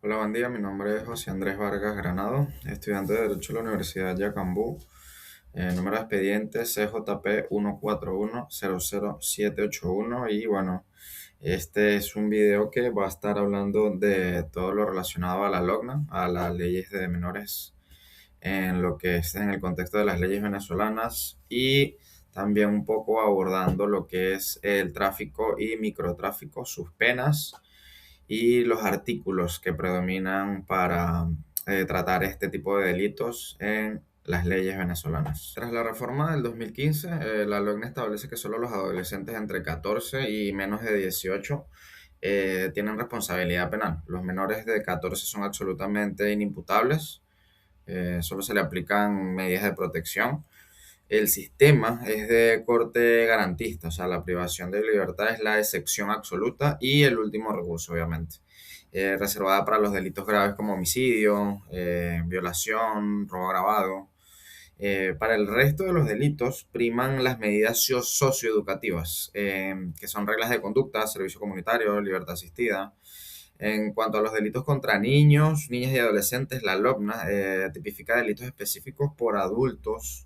Hola, buen día. Mi nombre es José Andrés Vargas Granado, estudiante de Derecho de la Universidad Yacambú. Número de expediente CJP 141000781. Y bueno, este es un video que va a estar hablando de todo lo relacionado a la LOGNA, a las leyes de menores, en lo que es en el contexto de las leyes venezolanas, y también un poco abordando lo que es el tráfico y microtráfico, sus penas y los artículos que predominan para tratar este tipo de delitos en las leyes venezolanas. Tras la reforma del 2015, la LOGNA establece que solo los adolescentes entre 14 y menos de 18 tienen responsabilidad penal. Los menores de 14 son absolutamente inimputables, solo se le aplican medidas de protección. El sistema es de corte garantista, o sea, la privación de libertad es la excepción absoluta y el último recurso, obviamente. Reservada para los delitos graves como homicidio, violación, robo agravado. Para el resto de los delitos priman las medidas socioeducativas, que son reglas de conducta, servicio comunitario, libertad asistida. En cuanto a los delitos contra niños, niñas y adolescentes, la LOBNA tipifica delitos específicos por adultos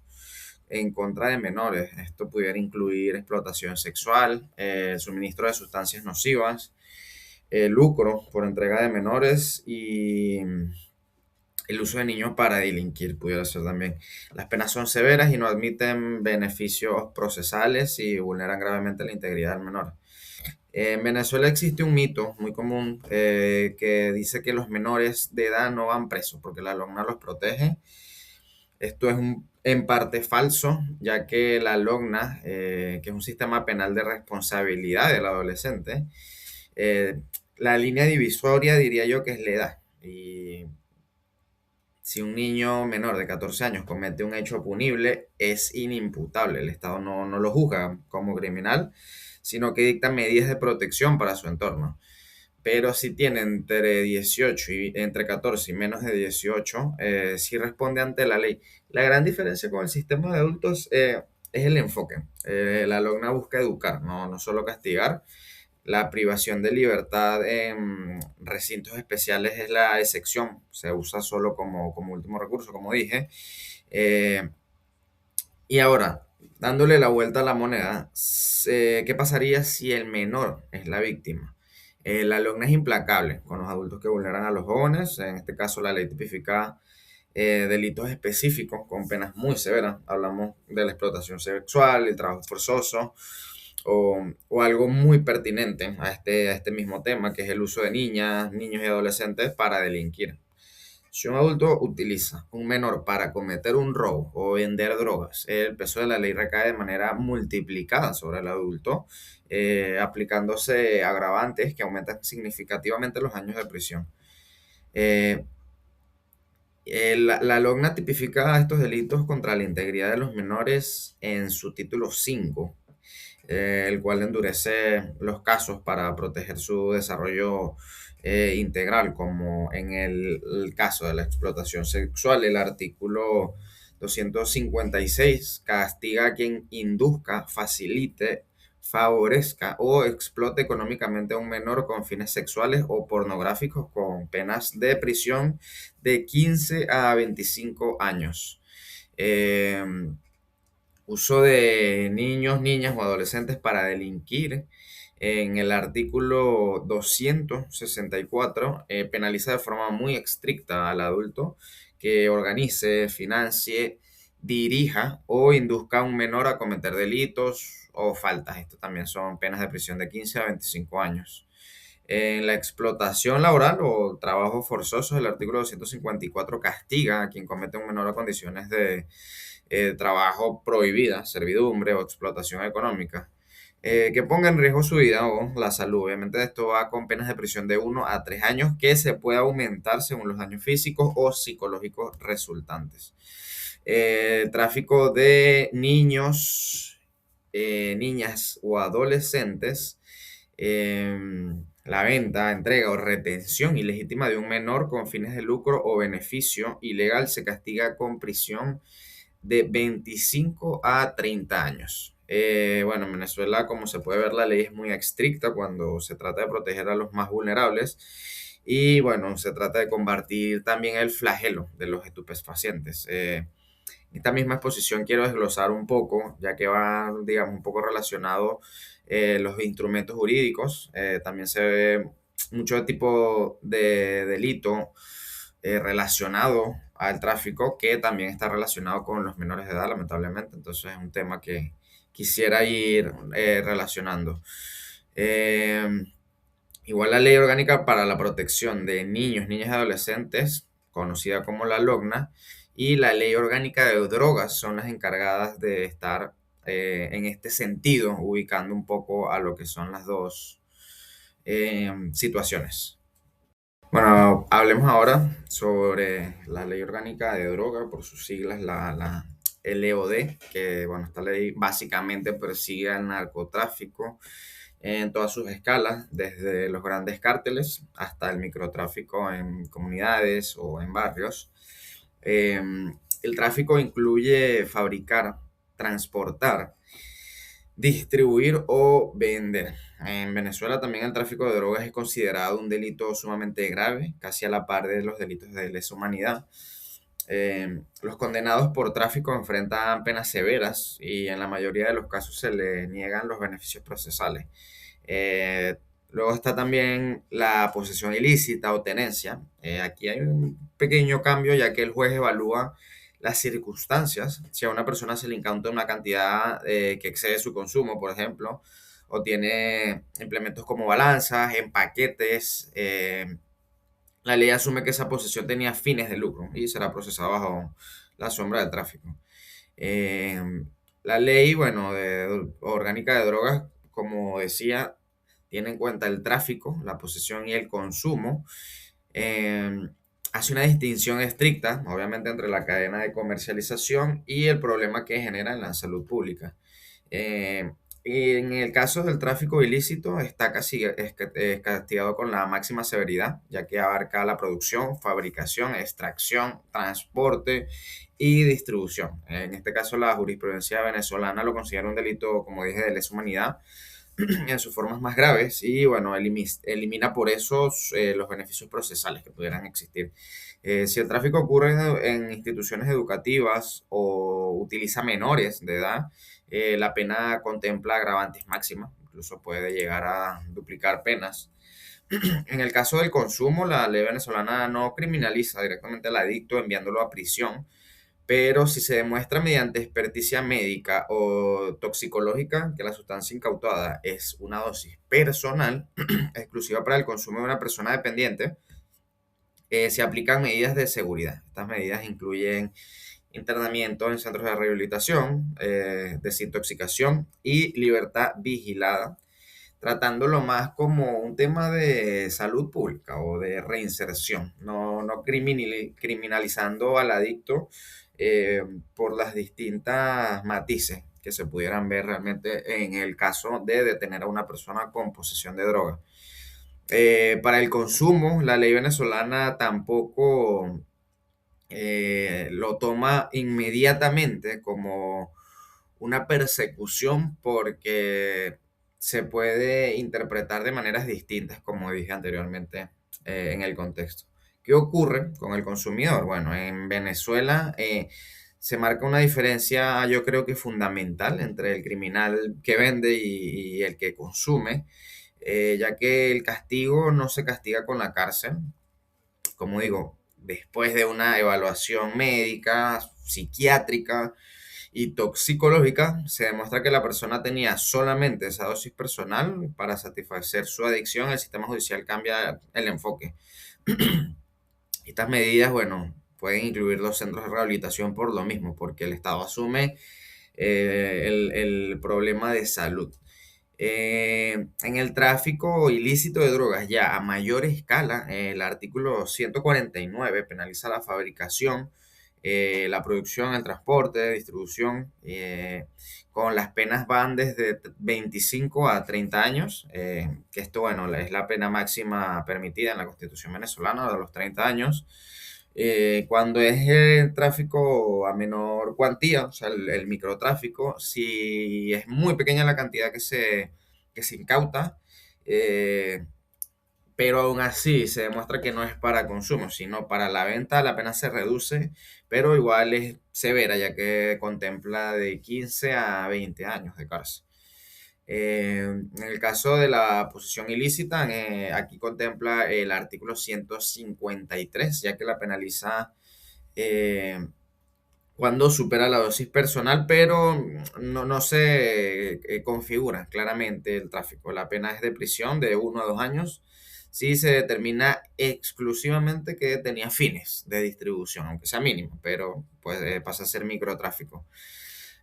en contra de menores. Esto pudiera incluir explotación sexual, suministro de sustancias nocivas, lucro por entrega de menores y el uso de niños para delinquir pudiera ser también. Las penas son severas y no admiten beneficios procesales y vulneran gravemente la integridad del menor. En Venezuela existe un mito muy común que dice que los menores de edad no van presos porque la LOGNA los protege. Esto es en parte falso, ya que la LOGNA, que es un sistema penal de responsabilidad del adolescente, eh, la línea divisoria diría yo que es la edad. Y si un niño menor de 14 años comete un hecho punible, es inimputable. El Estado no lo juzga como criminal, sino que dicta medidas de protección para su entorno. Pero si tiene entre 18 y entre 14 y menos de 18, sí responde ante la ley. La gran diferencia con el sistema de adultos es el enfoque. La LOGNA busca educar, no solo castigar. La privación de libertad en recintos especiales es la excepción, se usa solo como último recurso, como dije. Eh, y ahora, dándole la vuelta a la moneda, ¿qué pasaría si el menor es la víctima? La LOGNA es implacable con los adultos que vulneran a los jóvenes. En este caso, la ley tipifica delitos específicos con penas muy severas. Hablamos de la explotación sexual, el trabajo forzoso o algo muy pertinente a este mismo tema, que es el uso de niñas, niños y adolescentes para delinquir. Si un adulto utiliza un menor para cometer un robo o vender drogas, el peso de la ley recae de manera multiplicada sobre el adulto, aplicándose agravantes que aumentan significativamente los años de prisión. Eh, la LOGNA tipifica estos delitos contra la integridad de los menores en su título 5, el cual endurece los casos para proteger su desarrollo integral, como en el caso de la explotación sexual. El artículo 256 castiga a quien induzca, facilite, favorezca o explote económicamente a un menor con fines sexuales o pornográficos, con penas de prisión de 15 a 25 años. Eh, Uso de niños, niñas o adolescentes para delinquir. En el artículo 264 penaliza de forma muy estricta al adulto que organice, financie, dirija o induzca a un menor a cometer delitos o faltas. Esto también son penas de prisión de 15 a 25 años. En la explotación laboral o trabajo forzoso, el artículo 254 castiga a quien comete un menor a condiciones de trabajo prohibida, servidumbre o explotación económica, que ponga en riesgo su vida o la salud. Obviamente esto va con penas de prisión de 1 a 3 años que se puede aumentar según los daños físicos o psicológicos resultantes. Tráfico de niños, niñas o adolescentes. La venta, entrega o retención ilegítima de un menor con fines de lucro o beneficio ilegal se castiga con prisión de 25 a 30 años. Bueno, en Venezuela, como se puede ver, la ley es muy estricta cuando se trata de proteger a los más vulnerables. Y bueno, se trata de combatir también el flagelo de los estupefacientes. Esta misma exposición quiero desglosar un poco, ya que va, digamos, un poco relacionado los instrumentos jurídicos. También se ve mucho tipo de delito relacionado al tráfico, que también está relacionado con los menores de edad, lamentablemente. Entonces es un tema que quisiera ir relacionando. Eh, Igual la Ley Orgánica para la Protección de Niños, Niñas y Adolescentes, conocida como la LOGNA, y la Ley Orgánica de Drogas son las encargadas de estar en este sentido, ubicando un poco a lo que son las dos situaciones. Bueno, hablemos ahora sobre la Ley Orgánica de Droga, por sus siglas, la LOD, que bueno, esta ley básicamente persigue el narcotráfico en todas sus escalas, desde los grandes cárteles hasta el microtráfico en comunidades o en barrios. Eh, el tráfico incluye fabricar, transportar, distribuir o vender. En Venezuela también el tráfico de drogas es considerado un delito sumamente grave, casi a la par de los delitos de lesa humanidad. Los condenados por tráfico enfrentan penas severas y en la mayoría de los casos se les niegan los beneficios procesales. Eh, Luego está también la posesión ilícita o tenencia. Aquí hay un pequeño cambio ya que el juez evalúa las circunstancias. Si a una persona se le incauta una cantidad que excede su consumo, por ejemplo, o tiene implementos como balanzas, empaquetes, la ley asume que esa posesión tenía fines de lucro y será procesada bajo la sombra del tráfico. Eh, la ley, bueno, orgánica de drogas, como decía, tiene en cuenta el tráfico, la posesión y el consumo. Eh, Hace una distinción estricta, obviamente, entre la cadena de comercialización y el problema que genera en la salud pública. Eh, y en el caso del tráfico ilícito está castigado con la máxima severidad, ya que abarca la producción, fabricación, extracción, transporte y distribución. En este caso, la jurisprudencia venezolana lo considera un delito, como dije, de lesa humanidad en sus formas más graves y, bueno, elimina por eso los beneficios procesales que pudieran existir. Si el tráfico ocurre en instituciones educativas o utiliza menores de edad, la pena contempla agravantes máximas, incluso puede llegar a duplicar penas. En el caso del consumo, la ley venezolana no criminaliza directamente al adicto enviándolo a prisión, pero si se demuestra mediante experticia médica o toxicológica que la sustancia incautada es una dosis personal exclusiva para el consumo de una persona dependiente, se aplican medidas de seguridad. Estas medidas incluyen internamiento en centros de rehabilitación, desintoxicación y libertad vigilada, tratándolo más como un tema de salud pública o de reinserción, no criminalizando al adicto eh, por las distintas matices que se pudieran ver realmente en el caso de detener a una persona con posesión de droga. Para el consumo, la ley venezolana tampoco lo toma inmediatamente como una persecución porque se puede interpretar de maneras distintas, como dije anteriormente en el contexto. ¿Qué ocurre con el consumidor? Bueno, en Venezuela se marca una diferencia, yo creo que fundamental entre el criminal que vende y el que consume, ya que el castigo no se castiga con la cárcel, como digo, después de una evaluación médica, psiquiátrica y toxicológica, se demuestra que la persona tenía solamente esa dosis personal para satisfacer su adicción, el sistema judicial cambia el enfoque. Estas medidas, bueno, pueden incluir los centros de rehabilitación por lo mismo, porque el Estado asume el problema de salud. En el tráfico ilícito de drogas ya a mayor escala, el artículo 149 penaliza la fabricación, la producción, el transporte, distribución, con las penas van desde 25 a 30 años, que esto, bueno, es la pena máxima permitida en la Constitución venezolana de los 30 años. Cuando es el tráfico a menor cuantía, o sea, el microtráfico, si es muy pequeña la cantidad que se incauta, eh, pero aún así se demuestra que no es para consumo, sino para la venta. La pena se reduce, pero igual es severa, ya que contempla de 15 a 20 años de cárcel. En el caso de la posesión ilícita, aquí contempla el artículo 153, ya que la penaliza eh, cuando supera la dosis personal, pero no se configura claramente el tráfico. La pena es de prisión de 1 a 2 años si se determina exclusivamente que tenía fines de distribución, aunque sea mínimo, pero pues pasa a ser microtráfico.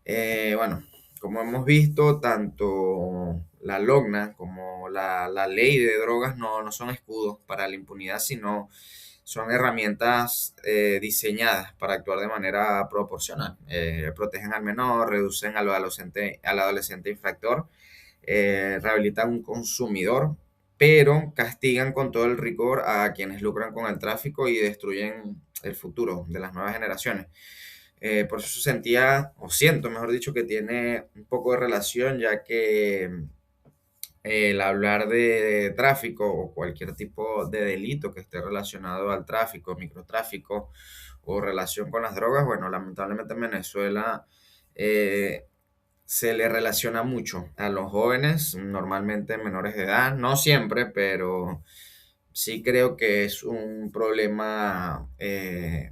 Bueno, como hemos visto, tanto la LOGNA como la ley de drogas no son escudos para la impunidad, sino son herramientas diseñadas para actuar de manera proporcional. Protegen al menor, reducen al adolescente infractor, rehabilitan un consumidor, pero castigan con todo el rigor a quienes lucran con el tráfico y destruyen el futuro de las nuevas generaciones. Por eso sentía, o siento, mejor dicho, que tiene un poco de relación, ya que el hablar de tráfico o cualquier tipo de delito que esté relacionado al tráfico, microtráfico o relación con las drogas, bueno, lamentablemente en Venezuela eh, se le relaciona mucho a los jóvenes, normalmente menores de edad, no siempre, pero sí creo que es un problema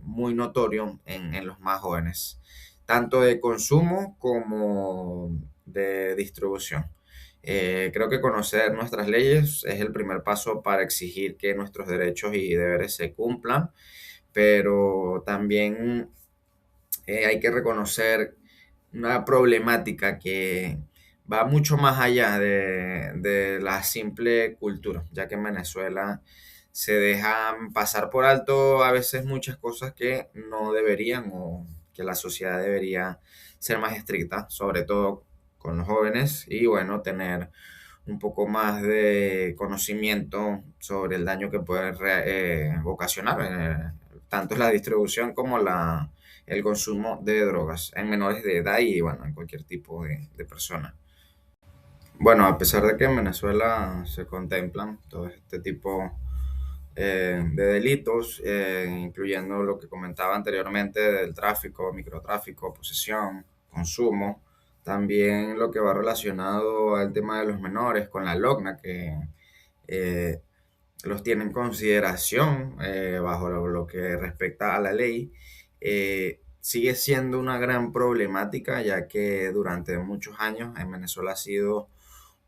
muy notorio en los más jóvenes, tanto de consumo como de distribución. Creo que conocer nuestras leyes es el primer paso para exigir que nuestros derechos y deberes se cumplan, pero también hay que reconocer una problemática que va mucho más allá de la simple cultura, ya que en Venezuela se dejan pasar por alto a veces muchas cosas que no deberían o que la sociedad debería ser más estricta, sobre todo con los jóvenes y bueno, tener un poco más de conocimiento sobre el daño que puede ocasionar tanto la distribución como el consumo de drogas en menores de edad y bueno, en cualquier tipo de persona. Bueno, a pesar de que en Venezuela se contemplan todo este tipo de delitos, incluyendo lo que comentaba anteriormente del tráfico, microtráfico, posesión, consumo, también lo que va relacionado al tema de los menores con la LOCNA, que eh, los tiene en consideración bajo lo que respecta a la ley, sigue siendo una gran problemática, ya que durante muchos años en Venezuela ha sido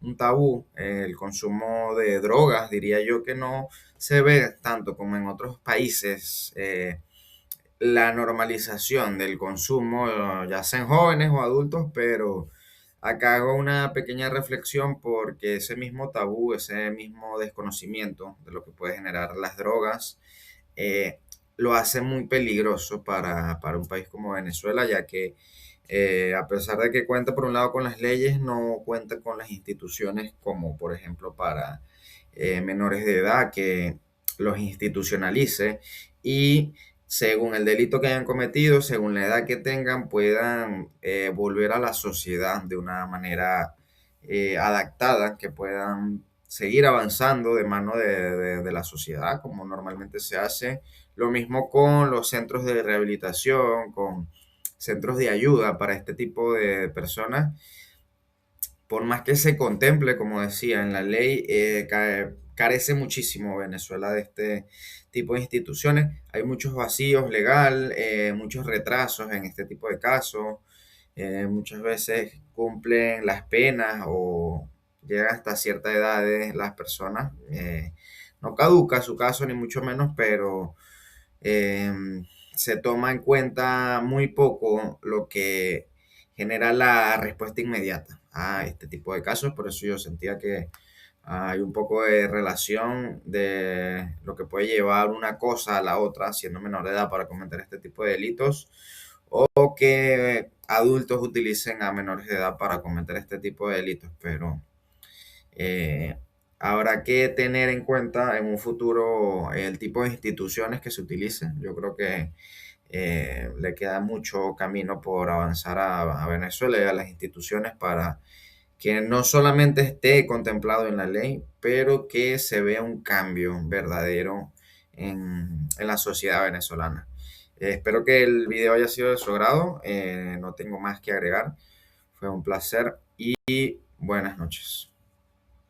un tabú el consumo de drogas, diría yo que no se ve tanto como en otros países. La normalización del consumo, ya sean jóvenes o adultos, pero acá hago una pequeña reflexión porque ese mismo tabú, ese mismo desconocimiento de lo que puede generar las drogas, eh, lo hace muy peligroso para un país como Venezuela, ya que a pesar de que cuenta por un lado con las leyes, no cuenta con las instituciones como por ejemplo para menores de edad que los institucionalice y según el delito que hayan cometido, según la edad que tengan, puedan volver a la sociedad de una manera adaptada, que puedan seguir avanzando de mano de la sociedad, como normalmente se hace. Lo mismo con los centros de rehabilitación, con centros de ayuda para este tipo de personas. Por más que se contemple, como decía, en la ley, carece muchísimo Venezuela de este tipo de instituciones. Hay muchos vacíos legal, muchos retrasos en este tipo de casos. Muchas veces cumplen las penas o llegan hasta cierta edad de las personas. No caduca su caso, ni mucho menos, pero eh, se toma en cuenta muy poco lo que genera la respuesta inmediata a este tipo de casos. Por eso yo sentía que hay un poco de relación de lo que puede llevar una cosa a la otra, siendo menor de edad para cometer este tipo de delitos, o que adultos utilicen a menores de edad para cometer este tipo de delitos. Pero eh, habrá que tener en cuenta en un futuro el tipo de instituciones que se utilicen. Yo creo que le queda mucho camino por avanzar a Venezuela y a las instituciones para que no solamente esté contemplado en la ley, pero que se vea un cambio verdadero en la sociedad venezolana. Espero que el video haya sido de su agrado. No tengo más que agregar. Fue un placer y buenas noches.